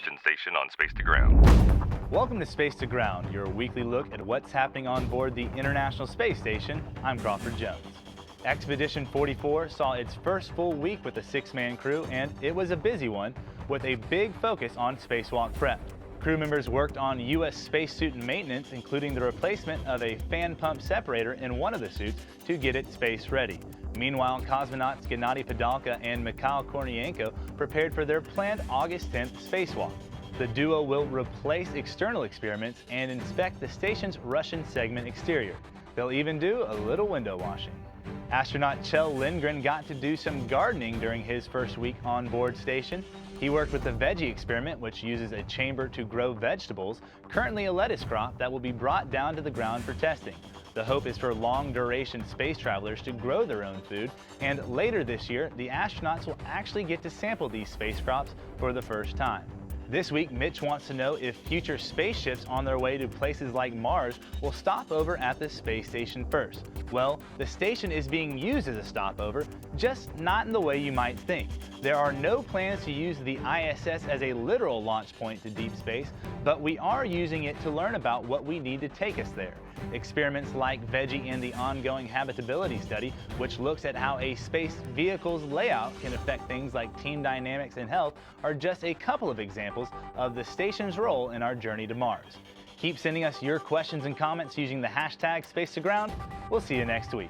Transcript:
Expedition Station on Space to Ground. Welcome to Space to Ground, your weekly look at what's happening on board the International Space Station. I'm Crawford Jones. Expedition 44 saw its first full week with a 6-man crew, and it was a busy one with a big focus on spacewalk prep. Crew members worked on U.S. spacesuit maintenance, including the replacement of a fan pump separator in one of the suits to get it space ready. Meanwhile, cosmonauts Gennady Padalka and Mikhail Kornienko prepared for their planned August 10th spacewalk. The duo will replace external experiments and inspect the station's Russian segment exterior. They'll even do a little window washing. Astronaut Kjell Lindgren got to do some gardening during his first week on board station. He worked with the Veggie experiment, which uses a chamber to grow vegetables, currently a lettuce crop that will be brought down to the ground for testing. The hope is for long-duration space travelers to grow their own food, and later this year, the astronauts will actually get to sample these space crops for the first time. This week, Mitch wants to know if future spaceships on their way to places like Mars will stop over at the space station first. Well, the station is being used as a stopover, just not in the way you might think. There are no plans to use the ISS as a literal launch point to deep space, but we are using it to learn about what we need to take us there. Experiments like Veggie and the ongoing habitability study, which looks at how a space vehicle's layout can affect things like team dynamics and health, are just a couple of examples of the station's role in our journey to Mars. Keep sending us your questions and comments using the hashtag Space2Ground. We'll see you next week.